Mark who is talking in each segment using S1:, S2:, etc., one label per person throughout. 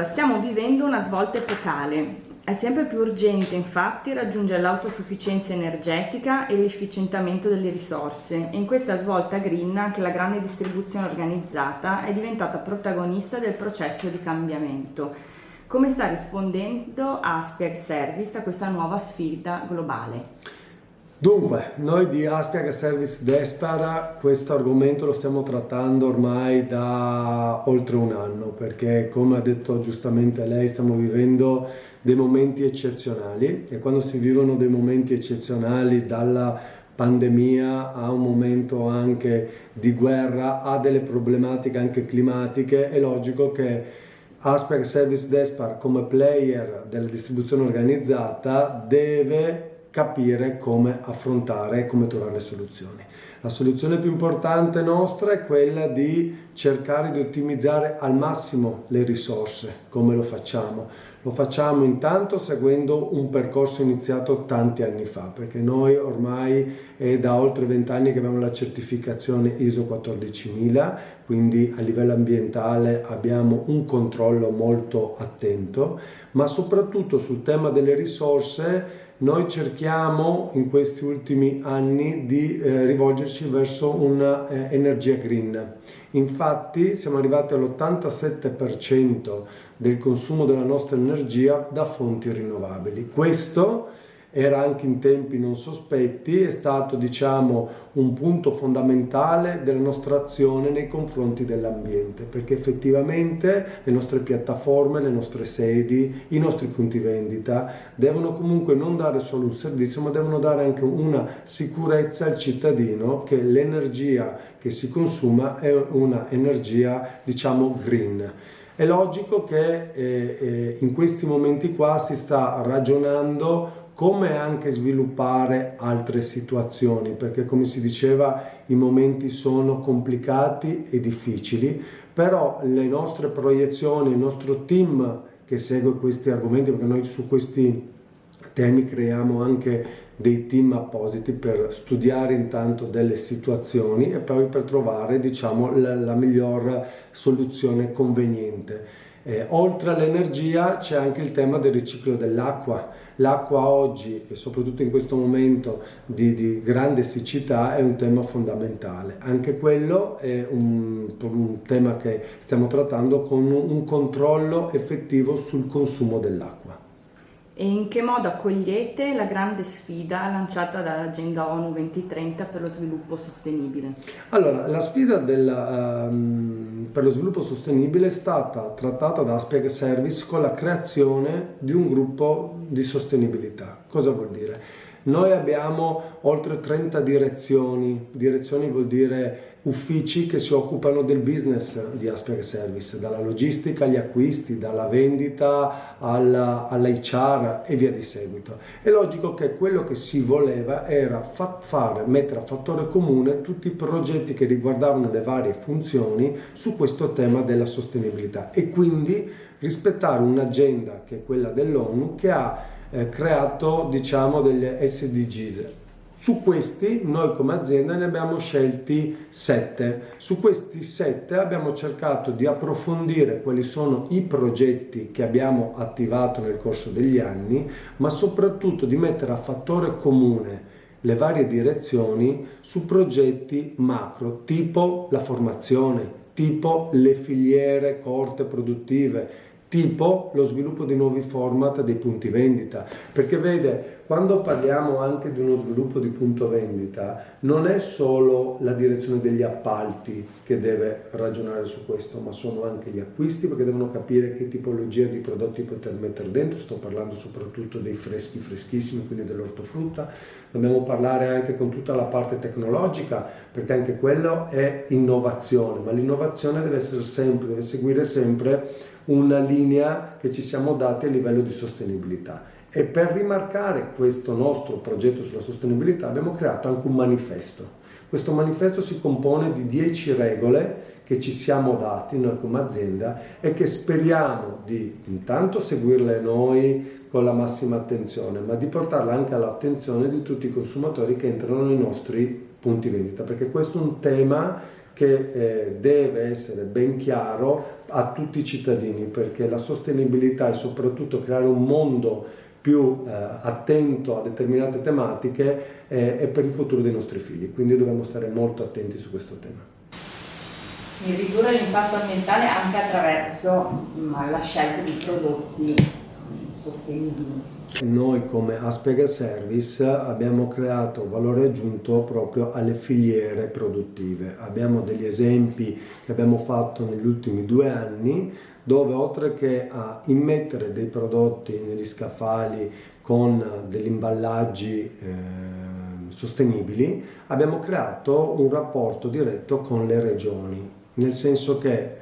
S1: Stiamo vivendo una svolta epocale. È sempre più urgente, infatti, raggiungere l'autosufficienza energetica e l'efficientamento delle risorse. E in questa svolta green anche la grande distribuzione organizzata è diventata protagonista del processo di cambiamento. Come sta rispondendo Aspiag Service a questa nuova sfida globale?
S2: Dunque, noi di Aspiag Service Despar questo argomento lo stiamo trattando ormai da oltre un anno, perché come ha detto giustamente lei, stiamo vivendo dei momenti eccezionali e quando si vivono dei momenti eccezionali, dalla pandemia a un momento anche di guerra, a delle problematiche anche climatiche, è logico che Aspiag Service Despar come player della distribuzione organizzata deve capire come affrontare e come trovare le soluzioni. La soluzione più importante nostra è quella di cercare di ottimizzare al massimo le risorse. Come lo facciamo? Lo facciamo intanto seguendo un percorso iniziato tanti anni fa, perché noi ormai è da oltre 20 anni che abbiamo la certificazione ISO 14000, quindi a livello ambientale abbiamo un controllo molto attento, ma soprattutto sul tema delle risorse noi cerchiamo in questi ultimi anni di rivolgerci verso un'energia green. Infatti siamo arrivati all'87% del consumo della nostra energia da fonti rinnovabili. Questo era anche in tempi non sospetti, è stato un punto fondamentale della nostra azione nei confronti dell'ambiente, perché effettivamente le nostre piattaforme, le nostre sedi, i nostri punti vendita devono comunque non dare solo un servizio, ma devono dare anche una sicurezza al cittadino che l'energia che si consuma è una energia green. È logico che in questi momenti qua si sta ragionando come anche sviluppare altre situazioni, perché come si diceva i momenti sono complicati e difficili, però le nostre proiezioni, il nostro team che segue questi argomenti, perché noi su questi temi creiamo anche dei team appositi per studiare intanto delle situazioni e poi per trovare la miglior soluzione conveniente. Oltre all'energia c'è anche il tema del riciclo dell'acqua. L'acqua oggi, e soprattutto in questo momento di grande siccità, è un tema fondamentale. Anche quello è un tema che stiamo trattando con un controllo effettivo sul consumo dell'acqua.
S1: E in che modo accogliete la grande sfida lanciata dall'Agenda ONU 2030 per lo sviluppo sostenibile?
S2: Allora, la sfida per lo sviluppo sostenibile è stata trattata da Aspiag Service con la creazione di un gruppo di sostenibilità. Cosa vuol dire? Noi abbiamo oltre 30 direzioni vuol dire uffici che si occupano del business di Aspiag Service, dalla logistica agli acquisti, dalla vendita all'HR e via di seguito. È logico che quello che si voleva era mettere a fattore comune tutti i progetti che riguardavano le varie funzioni su questo tema della sostenibilità e quindi rispettare un'agenda che è quella dell'ONU che ha creato degli SDGs. Su questi noi come azienda ne abbiamo scelti 7. Su questi 7 abbiamo cercato di approfondire quali sono i progetti che abbiamo attivato nel corso degli anni, ma soprattutto di mettere a fattore comune le varie direzioni su progetti macro, tipo la formazione, tipo le filiere corte produttive, tipo lo sviluppo di nuovi format dei punti vendita, perché vede, quando parliamo anche di uno sviluppo di punto vendita non è solo la direzione degli appalti che deve ragionare su questo, ma sono anche gli acquisti, perché devono capire che tipologia di prodotti poter mettere dentro. Sto parlando soprattutto dei freschi freschissimi, quindi dell'ortofrutta. Dobbiamo parlare anche con tutta la parte tecnologica, perché anche quello è innovazione, ma l'innovazione deve seguire sempre una linea che ci siamo dati a livello di sostenibilità. E per rimarcare questo nostro progetto sulla sostenibilità abbiamo creato anche un manifesto. Questo manifesto si compone di 10 regole che ci siamo dati noi come azienda e che speriamo di intanto seguirle noi con la massima attenzione, ma di portarle anche all'attenzione di tutti i consumatori che entrano nei nostri punti vendita, perché questo è un tema che deve essere ben chiaro a tutti i cittadini, perché la sostenibilità e soprattutto creare un mondo più attento a determinate tematiche è per il futuro dei nostri figli, quindi dobbiamo stare molto attenti su questo tema.
S1: E ridurre l'impatto ambientale anche attraverso la scelta di prodotti sostenibili.
S2: Noi come Aspegar Service abbiamo creato valore aggiunto proprio alle filiere produttive. Abbiamo degli esempi che abbiamo fatto negli ultimi 2 anni, dove oltre che a immettere dei prodotti negli scaffali con degli imballaggi sostenibili, abbiamo creato un rapporto diretto con le regioni, nel senso che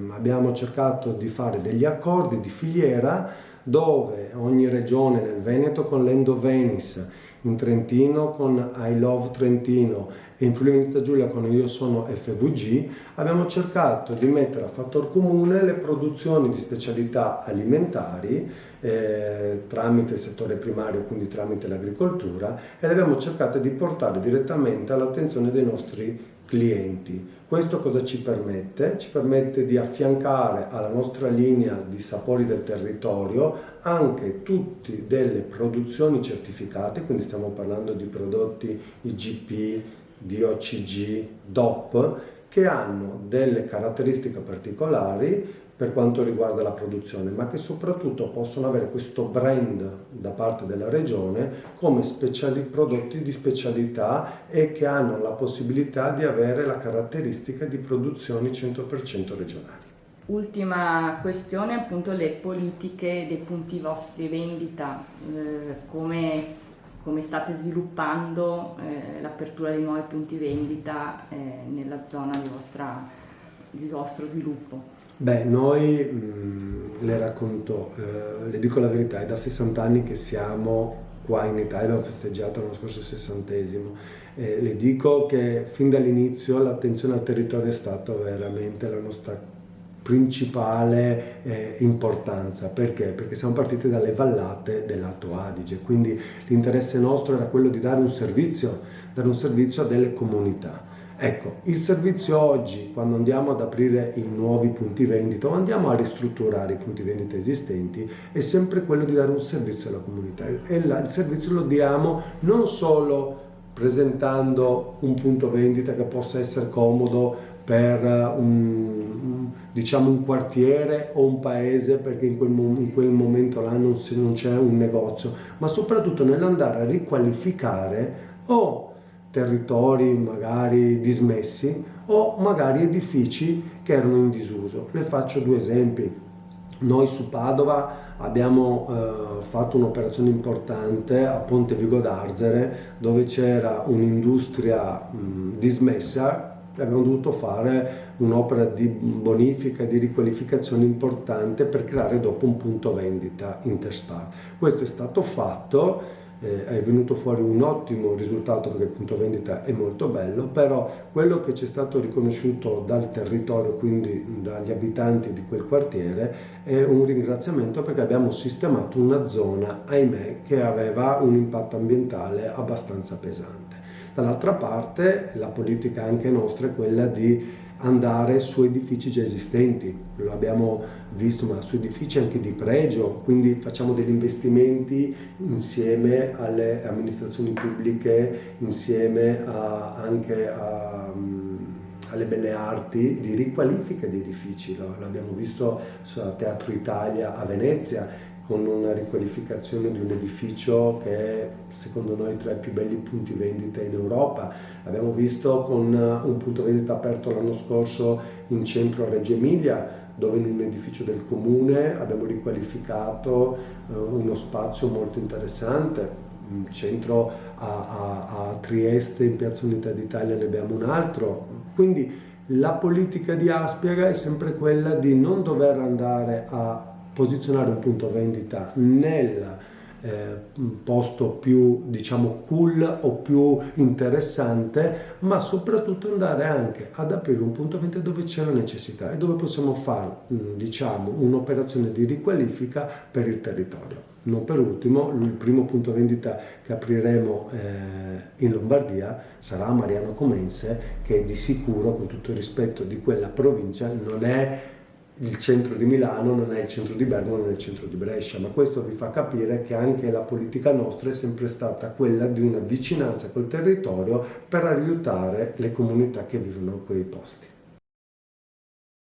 S2: abbiamo cercato di fare degli accordi di filiera dove ogni regione, nel Veneto con l'Endo Venice, in Trentino con I Love Trentino e in Friuli Venezia Giulia con Io Sono FVG, abbiamo cercato di mettere a fattor comune le produzioni di specialità alimentari tramite il settore primario, quindi tramite l'agricoltura, e le abbiamo cercate di portare direttamente all'attenzione dei nostri clienti. Questo cosa ci permette? Ci permette di affiancare alla nostra linea di sapori del territorio anche tutte delle produzioni certificate, quindi stiamo parlando di prodotti IGP, DOCG, DOP, che hanno delle caratteristiche particolari per quanto riguarda la produzione, ma che soprattutto possono avere questo brand da parte della regione come prodotti di specialità e che hanno la possibilità di avere la caratteristica di produzioni 100% regionali.
S1: Ultima questione, appunto le politiche dei punti vostri vendita, come state sviluppando l'apertura di nuovi punti vendita nella zona di vostro sviluppo?
S2: Beh, noi le racconto, le dico la verità, è da 60 anni che siamo qua in Italia, abbiamo festeggiato l'anno scorso il 60esimo. Le dico che fin dall'inizio l'attenzione al territorio è stata veramente la nostra principale importanza. Perché? Perché siamo partiti dalle vallate dell'Alto Adige, quindi l'interesse nostro era quello di dare un servizio a delle comunità. Ecco, il servizio oggi, quando andiamo ad aprire i nuovi punti vendita o andiamo a ristrutturare i punti vendita esistenti, è sempre quello di dare un servizio alla comunità. E il servizio lo diamo non solo presentando un punto vendita che possa essere comodo per un quartiere o un paese, perché in quel momento là non c'è un negozio, ma soprattutto nell'andare a riqualificare o territori magari dismessi o magari edifici che erano in disuso. Le faccio 2 esempi. Noi su Padova abbiamo fatto un'operazione importante a Ponte Vigo d'Arzere, dove c'era un'industria dismessa. Abbiamo dovuto fare un'opera di bonifica e di riqualificazione importante per creare dopo un punto vendita Interspar. Questo è stato fatto. È venuto fuori un ottimo risultato perché il punto vendita è molto bello, però quello che ci è stato riconosciuto dal territorio, quindi dagli abitanti di quel quartiere, è un ringraziamento perché abbiamo sistemato una zona, ahimè, che aveva un impatto ambientale abbastanza pesante. Dall'altra parte la politica anche nostra è quella di andare su edifici già esistenti, lo abbiamo visto, ma su edifici anche di pregio, quindi facciamo degli investimenti insieme alle amministrazioni pubbliche, insieme anche alle belle arti, di riqualifica di edifici. L'abbiamo visto a Teatro Italia a Venezia, con una riqualificazione di un edificio che è secondo noi tra i più belli punti vendita in Europa. L'abbiamo visto con un punto vendita aperto l'anno scorso in centro a Reggio Emilia, dove in un edificio del comune abbiamo riqualificato uno spazio molto interessante. In centro a Trieste, in Piazza Unità d'Italia, ne abbiamo un altro. Quindi la politica di Aspiaga è sempre quella di non dover andare a posizionare un punto vendita nel un posto più, diciamo, cool o più interessante, ma soprattutto andare anche ad aprire un punto vendita dove c'è la necessità e dove possiamo fare, diciamo, un'operazione di riqualifica per il territorio. Non per ultimo, il primo punto vendita che apriremo in Lombardia sarà a Mariano Comense, che di sicuro, con tutto il rispetto di quella provincia, non è il centro di Milano, non è il centro di Bergamo, non è il centro di Brescia, ma questo vi fa capire che anche la politica nostra è sempre stata quella di una vicinanza col territorio per aiutare le comunità che vivono in quei posti.